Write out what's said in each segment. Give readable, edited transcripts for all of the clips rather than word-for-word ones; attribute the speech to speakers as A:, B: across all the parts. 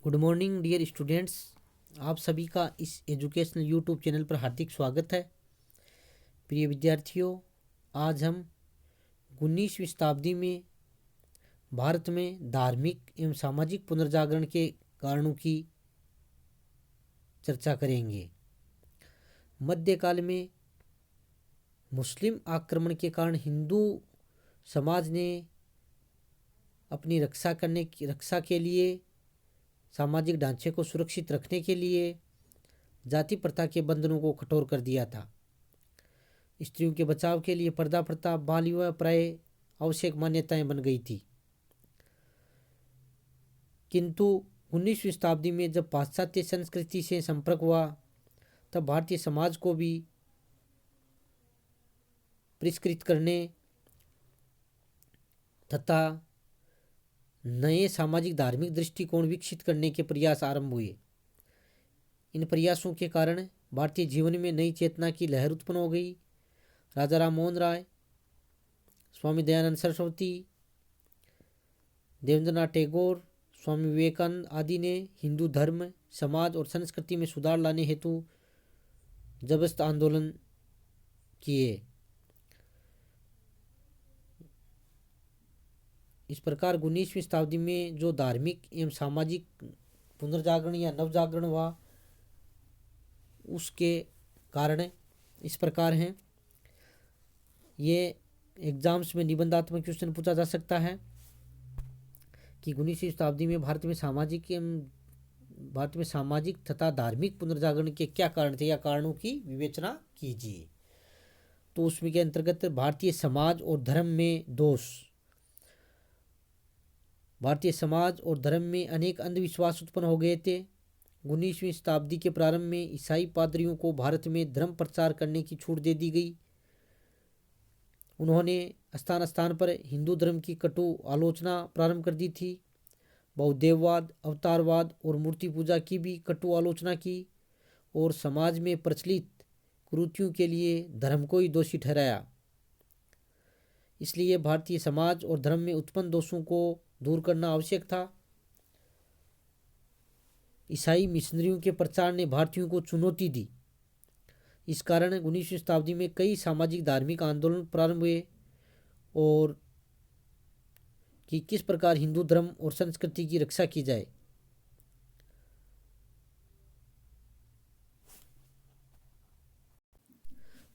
A: Good morning dear students. आप सभी का इस एजुकेशनल यूट्यूब चैनल पर हार्दिक स्वागत है। प्रिय विद्यार्थियों, आज हम 19वीं शताब्दी में भारत में धार्मिक एवं सामाजिक पुनर्जागरण के कारणों की चर्चा करेंगे। मध्यकाल में मुस्लिम आक्रमण के कारण हिंदू समाज ने अपनी रक्षा के लिए, सामाजिक ढांचे को सुरक्षित रखने के लिए जाति प्रथा के बंधनों को कठोर कर दिया था। स्त्रियों के बचाव के लिए पर्दा प्रथा, बाल विवाह प्राय आवश्यक मान्यताएं बन गई थी। किंतु 19वीं शताब्दी में जब पाश्चात्य संस्कृति से संपर्क हुआ, तब भारतीय समाज को भी परिष्कृत करने तथा नए सामाजिक धार्मिक दृष्टिकोण विकसित करने के प्रयास आरंभ हुए। इन प्रयासों के कारण भारतीय जीवन में नई चेतना की लहर उत्पन्न हो गई। राजा राम मोहन राय, स्वामी दयानंद सरस्वती, देवेंद्रनाथ टैगोर, स्वामी विवेकानंद आदि ने हिंदू धर्म, समाज और संस्कृति में सुधार लाने हेतु जबरदस्त आंदोलन किए। इस प्रकार 19वीं शताब्दी में जो धार्मिक एवं सामाजिक पुनर्जागरण या नवजागरण हुआ, उसके कारण इस प्रकार हैं। ये एग्जाम्स में निबंधात्मक क्वेश्चन पूछा जा सकता है कि 19वीं शताब्दी में भारत में सामाजिक तथा धार्मिक पुनर्जागरण के क्या कारण थे या कारणों की विवेचना कीजिए। तो उसमें के अंतर्गत भारतीय समाज और धर्म में अनेक अंधविश्वास उत्पन्न हो गए थे। 19वीं शताब्दी के प्रारंभ में ईसाई पादरियों को भारत में धर्म प्रचार करने की छूट दे दी गई। उन्होंने स्थान स्थान पर हिंदू धर्म की कटु आलोचना प्रारंभ कर दी थी। बहुदेववाद, अवतारवाद और मूर्ति पूजा की भी कटु आलोचना की और समाज में प्रचलित कुरीतियों के लिए धर्म को ही दोषी ठहराया। इसलिए भारतीय समाज और धर्म में उत्पन्न दोषों को दूर करना आवश्यक था। ईसाई मिशनरियों के प्रचार ने भारतीयों को चुनौती दी। इस कारण 19वीं शताब्दी में कई सामाजिक धार्मिक आंदोलन प्रारंभ हुए और कि किस प्रकार हिंदू धर्म और संस्कृति की रक्षा की जाए।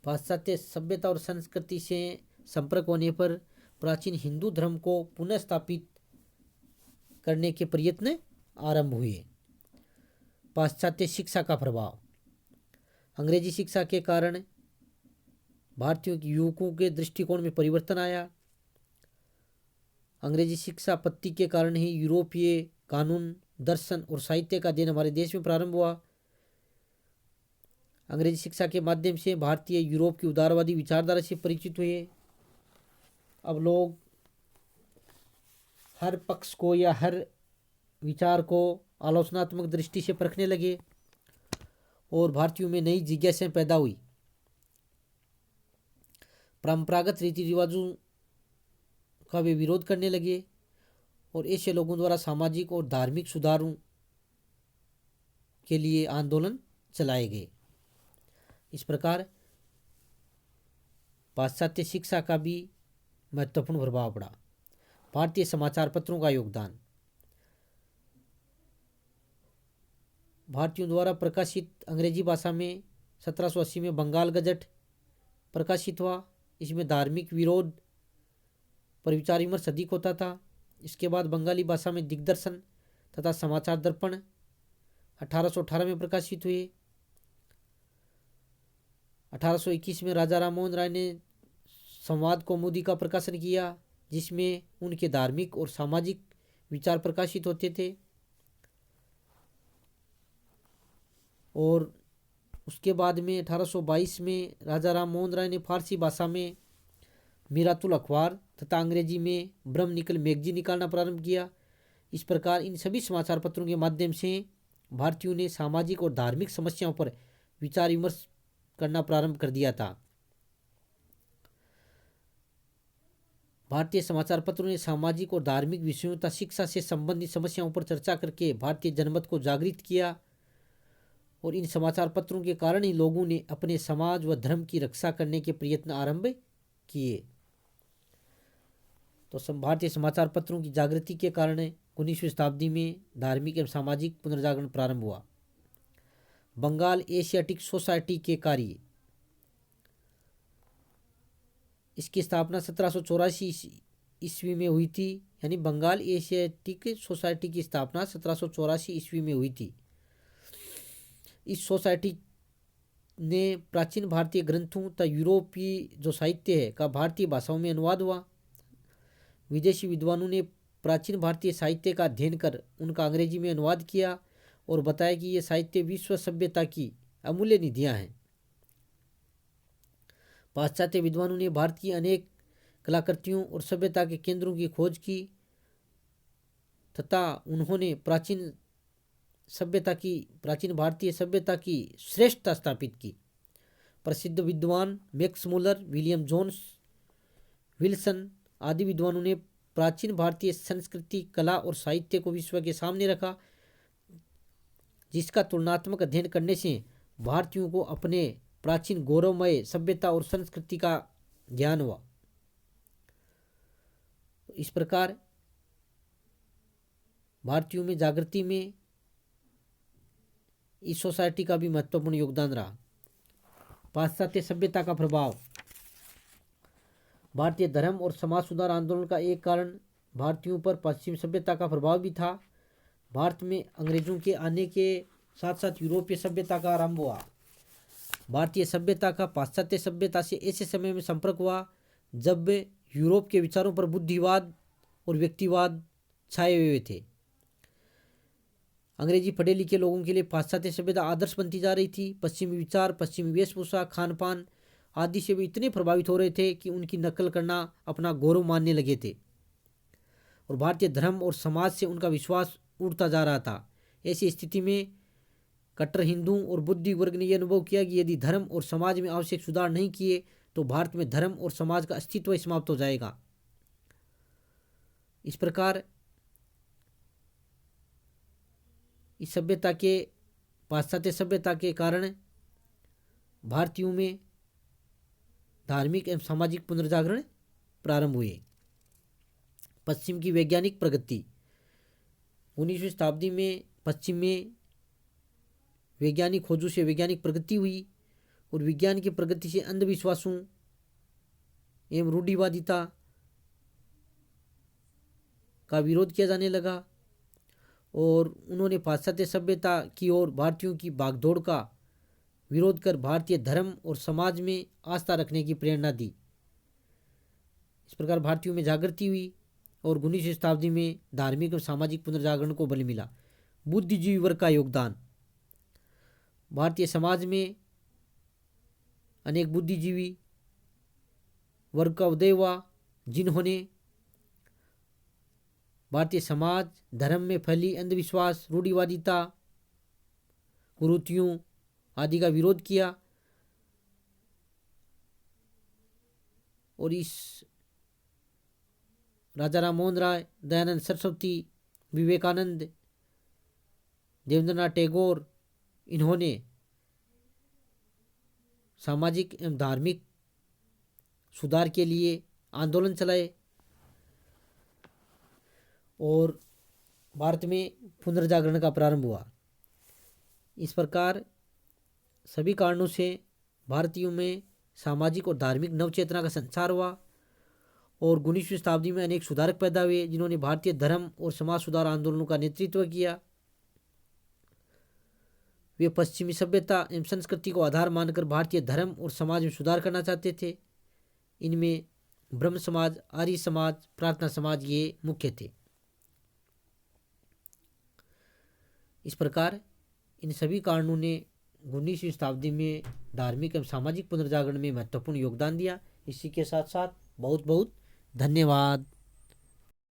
A: पाश्चात्य सभ्यता और संस्कृति से संपर्क होने पर प्राचीन हिंदू धर्म को पुनः स्थापित करने के प्रयत्न आरंभ हुए। पाश्चात्य शिक्षा का प्रभाव। अंग्रेजी शिक्षा के कारण भारतीयों के युवकों के दृष्टिकोण में परिवर्तन आया। अंग्रेजी शिक्षा पत्ति के कारण ही यूरोपीय कानून, दर्शन और साहित्य का अध्ययन हमारे देश में प्रारंभ हुआ। अंग्रेजी शिक्षा के माध्यम से भारतीय यूरोप की उदारवादी विचारधारा से परिचित हुए। अब लोग हर पक्ष को या हर विचार को आलोचनात्मक दृष्टि से परखने लगे और भारतीयों में नई जिज्ञासाएं पैदा हुई। परंपरागत रीति रिवाजों का वे विरोध करने लगे और ऐसे लोगों द्वारा सामाजिक और धार्मिक सुधारों के लिए आंदोलन चलाए गए। इस प्रकार पाश्चात्य शिक्षा का भी महत्वपूर्ण प्रभाव पड़ा। भारतीय समाचार पत्रों का योगदान। भारतीयों द्वारा प्रकाशित अंग्रेजी भाषा में 1780 में बंगाल गजट प्रकाशित हुआ। इसमें धार्मिक विरोध पर विचार विमर्श अधिक होता था। इसके बाद बंगाली भाषा में दिग्दर्शन तथा समाचार दर्पण 1818 में प्रकाशित हुए। 1821 में राजा राम मोहन राय ने संवाद कौमुदी का प्रकाशन किया, जिसमें उनके धार्मिक और सामाजिक विचार प्रकाशित होते थे। और उसके बाद में 1822 में राजा राम मोहन राय ने फारसी भाषा में मीरातुल अखबार तथा अंग्रेजी में ब्रह्म निकल मैगजीन निकालना प्रारंभ किया। इस प्रकार इन सभी समाचार पत्रों के माध्यम से भारतीयों ने सामाजिक और धार्मिक समस्याओं पर विचार विमर्श करना प्रारंभ कर दिया था। भारतीय समाचार पत्रों ने सामाजिक और धार्मिक विषयों तथा शिक्षा से संबंधित समस्याओं पर चर्चा करके भारतीय जनमत को जागृत किया और इन समाचार पत्रों के कारण ही लोगों ने अपने समाज व धर्म की रक्षा करने के प्रयत्न आरंभ किए। तो भारतीय समाचार पत्रों की जागृति के कारण 19वीं शताब्दी में धार्मिक एवं सामाजिक पुनर्जागरण प्रारंभ हुआ। बंगाल एशियाटिक सोसाइटी के कार्य, इसकी स्थापना 1784 ईस्वी में हुई थी। यानी बंगाल एशियाटिक सोसाइटी की स्थापना 1784 ईस्वी में हुई थी। इस सोसाइटी ने प्राचीन भारतीय ग्रंथों तथा यूरोपीय जो साहित्य है का भारतीय भाषाओं में अनुवाद हुआ। विदेशी विद्वानों ने प्राचीन भारतीय साहित्य का अध्ययन कर उनका अंग्रेजी में अनुवाद किया और बताया कि ये साहित्य विश्व सभ्यता की अमूल्य निधियां हैं। पाश्चात्य विद्वानों ने भारत की अनेक कलाकृतियों और सभ्यता के केंद्रों की खोज की तथा उन्होंने प्राचीन भारतीय सभ्यता की श्रेष्ठता स्थापित की। प्रसिद्ध विद्वान Max Muller, William Jones, Wilson आदि विद्वानों ने प्राचीन भारतीय संस्कृति, कला और साहित्य को विश्व के सामने रखा, जिसका तुलनात्मक अध्ययन करने से भारतीयों को अपने प्राचीन गौरवमय सभ्यता और संस्कृति का ज्ञान हुआ। इस प्रकार भारतीयों में जागृति में इस सोसाइटी का भी महत्वपूर्ण योगदान रहा। पाश्चात्य सभ्यता का प्रभाव, भारतीय धर्म और समाज सुधार आंदोलन का एक कारण भारतीयों पर पश्चिमी सभ्यता का प्रभाव भी था। भारत में अंग्रेजों के आने के साथ साथ यूरोपीय सभ्यता का आरंभ हुआ। भारतीय सभ्यता का पाश्चात्य सभ्यता से ऐसे समय में संपर्क हुआ जब यूरोप के विचारों पर बुद्धिवाद और व्यक्तिवाद छाए हुए थे। अंग्रेजी पढ़े लिखे लोगों के लिए पाश्चात्य सभ्यता आदर्श बनती जा रही थी। पश्चिमी विचार, पश्चिमी वेशभूषा, खान पान आदि से भी इतने प्रभावित हो रहे थे कि उनकी नकल करना अपना गौरव मानने लगे थे और भारतीय धर्म और समाज से उनका विश्वास उठता जा रहा था। ऐसी स्थिति में कट्टर हिंदुओं और बुद्धि वर्ग ने यह अनुभव किया कि यदि धर्म और समाज में आवश्यक सुधार नहीं किए तो भारत में धर्म और समाज का अस्तित्व समाप्त हो जाएगा। इस प्रकार इस सभ्यता के, पाश्चात्य सभ्यता के कारण भारतीयों में धार्मिक एवं सामाजिक पुनर्जागरण प्रारंभ हुए। पश्चिम की वैज्ञानिक प्रगति, 19वीं शताब्दी में पश्चिम में वैज्ञानिक खोजों से वैज्ञानिक प्रगति हुई और विज्ञान की प्रगति से अंधविश्वासों एवं रूढ़िवादिता का विरोध किया जाने लगा और उन्होंने पाश्चात्य सभ्यता की ओर भारतीयों की भागदौड़ का विरोध कर भारतीय धर्म और समाज में आस्था रखने की प्रेरणा दी। इस प्रकार भारतीयों में जागृति हुई और 19वीं शताब्दी में धार्मिक और सामाजिक पुनर्जागरण को बल मिला। बुद्धिजीवी वर्ग का योगदान, भारतीय समाज में अनेक बुद्धिजीवी वर्ग का उदय हुआ जिन्होंने भारतीय समाज, धर्म में फैली अंधविश्वास, रूढ़िवादिता, कुरीतियों आदि का विरोध किया और इस राजा राम मोहन राय, दयानंद सरस्वती, विवेकानंद, देवेंद्रनाथ टैगोर, इन्होंने सामाजिक एवं धार्मिक सुधार के लिए आंदोलन चलाए और भारत में पुनर्जागरण का प्रारंभ हुआ। इस प्रकार सभी कारणों से भारतीयों में सामाजिक और धार्मिक नवचेतना का संचार हुआ और 19वीं शताब्दी में अनेक सुधारक पैदा हुए जिन्होंने भारतीय धर्म और समाज सुधार आंदोलनों का नेतृत्व किया। वे पश्चिमी सभ्यता एवं संस्कृति को आधार मानकर भारतीय धर्म और समाज में सुधार करना चाहते थे। इनमें ब्रह्म समाज, आर्य समाज, प्रार्थना समाज ये मुख्य थे। इस प्रकार इन सभी कारणों ने 19वीं शताब्दी में धार्मिक एवं सामाजिक पुनर्जागरण में महत्वपूर्ण योगदान दिया। इसी के साथ साथ बहुत बहुत धन्यवाद।